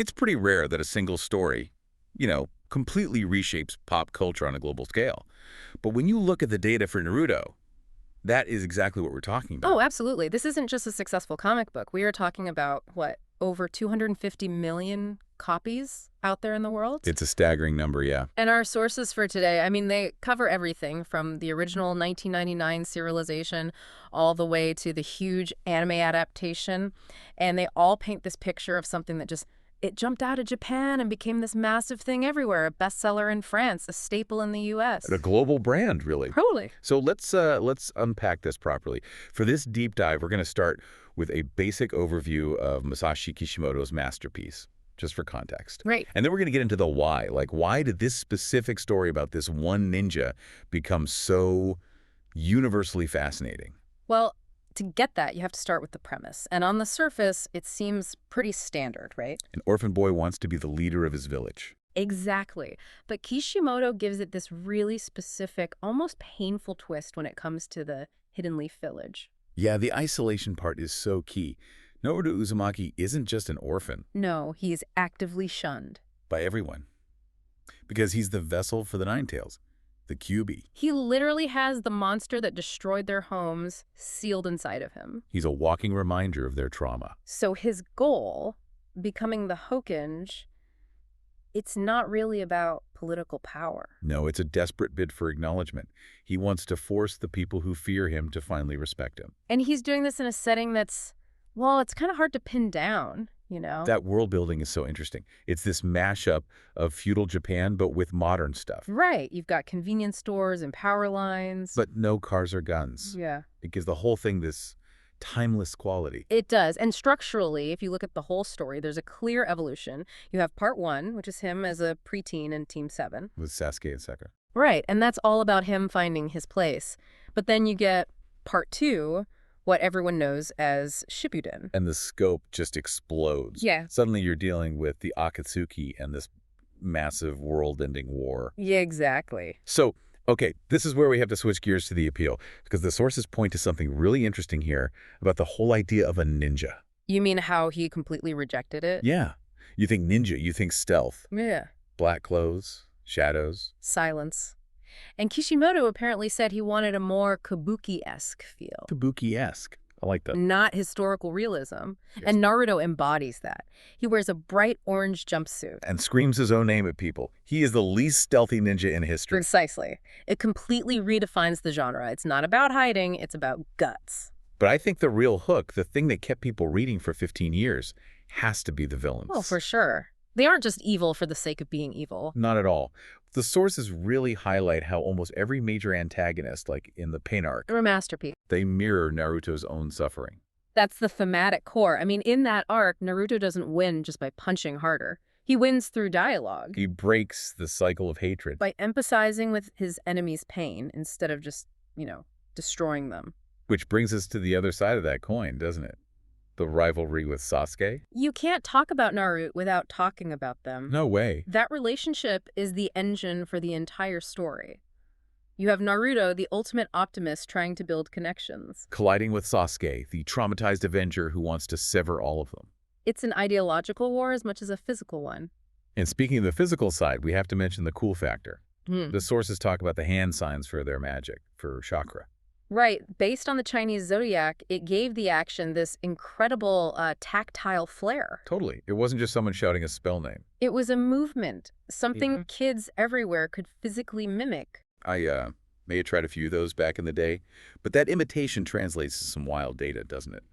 It's pretty rare that a single story, completely reshapes pop culture on a global scale. But when you look at the data for Naruto, that is exactly what we're talking Oh, about. absolutely. This isn't just a successful comic book. We are talking about, what, over 250 million copies out there in the world? It's a staggering number, yeah. And our sources for today, I mean, they cover everything from the original 1999 serialization all the way to the huge anime adaptation. And they all paint this picture of something that it jumped out of Japan and became this massive thing everywhere, a bestseller in France, a staple in the U.S. A global brand, really. Totally. So let's unpack this properly. For this deep dive, we're going to start with a basic overview of Masashi Kishimoto's masterpiece, just for context. Right. And then we're going to get into the why. Like, why did this specific story about this one ninja become so universally fascinating? Well, to get that, you have to start with the premise. And on the surface, it seems pretty standard, right? An orphan boy wants to be the leader of his village. Exactly. But Kishimoto gives it this really specific, almost painful twist when it comes to the Hidden Leaf Village. Yeah, the isolation part is so key. Naruto Uzumaki isn't just an orphan No, he is actively shunned. by everyone, because he's the vessel for the Nine Tails, the QB. He literally has the monster that destroyed their homes sealed inside of him. He's a walking reminder of their trauma. So his goal, becoming the Hokage, it's not really about political power. No, it's a desperate bid for acknowledgement. He wants to force the people who fear him to finally respect him. And he's doing this in a setting that's, well, it's kind of hard to pin down, That world building is so interesting. It's this mashup of feudal Japan, but with modern stuff. Right. You've got convenience stores and power lines. But no cars or guns. Yeah. It gives the whole thing this timeless quality. It does. And structurally, if you look at the whole story, there's a clear evolution. You have part 1, which is him as a preteen in Team 7. With Sasuke and Sakura. Right. And that's all about him finding his place. But then you get part 2, what everyone knows as Shippuden. And the scope just explodes. Yeah. Suddenly you're dealing with the Akatsuki and this massive world-ending war. Yeah, exactly. So, okay, this is where we have to switch gears to the appeal, because the sources point to something really interesting here about the whole idea of a ninja. You mean how he completely rejected it? Yeah. You think ninja, you think stealth. Yeah. Black clothes, shadows. Silence. And Kishimoto apparently said he wanted a more kabuki-esque feel. Kabuki-esque. I like that. Not historical realism. Yes. And Naruto embodies that. He wears a bright orange jumpsuit. And screams his own name at people. He is the least stealthy ninja in history. Precisely. It completely redefines the genre. It's not about hiding, it's about guts. But I think the real hook, the thing that kept people reading for 15 years, has to be the villains. Well, for sure. They aren't just evil for the sake of being evil. Not at all. The sources really highlight how almost every major antagonist, like in the Pain arc, They're a masterpiece. they mirror Naruto's own suffering. That's the thematic core. I mean, in that arc, Naruto doesn't win just by punching harder. He wins through dialogue. He breaks the cycle of hatred. By empathizing with his enemy's pain instead of just, destroying them. Which brings us to the other side of that coin, doesn't it? The rivalry with Sasuke? You can't talk about Naruto without talking about them. No way. That relationship is the engine for the entire story. You have Naruto, the ultimate optimist, trying to build connections. Colliding with Sasuke, the traumatized avenger who wants to sever all of them. It's an ideological war as much as a physical one. And speaking of the physical side, we have to mention the cool factor. Hmm. The sources talk about the hand signs for their magic, for chakra. Right. Based on the Chinese zodiac, it gave the action this incredible tactile flair. Totally. It wasn't just someone shouting a spell name. It was a movement, something Yeah. kids everywhere could physically mimic. I may have tried a few of those back in the day, but that imitation translates to some wild data, doesn't it?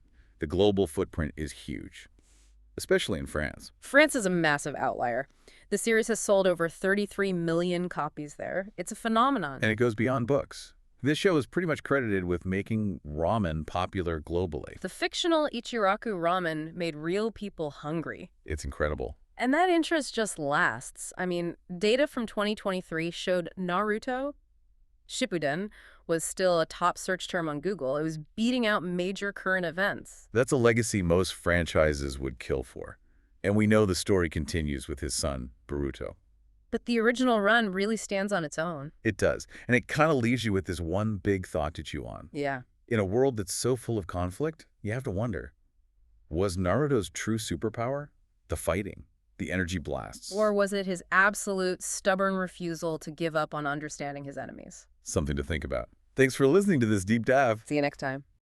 The global footprint is huge, especially in France. France is a massive outlier. The series has sold over 33 million copies there. It's a phenomenon. And it goes beyond books. This show is pretty much credited with making ramen popular globally. The fictional Ichiraku ramen made real people hungry. It's incredible. And that interest just lasts. I mean, data from 2023 showed Naruto, Shippuden, was still a top search term on Google. It was beating out major current events. That's a legacy most franchises would kill for. And we know the story continues with his son, Boruto. But the original run really stands on its own. It does. And it kind of leaves you with this one big thought to chew on. Yeah. In a world that's so full of conflict, you have to wonder, was Naruto's true superpower the fighting? The energy blasts. Or was it his absolute stubborn refusal to give up on understanding his enemies? Something to think about. Thanks for listening to this deep dive. See you next time.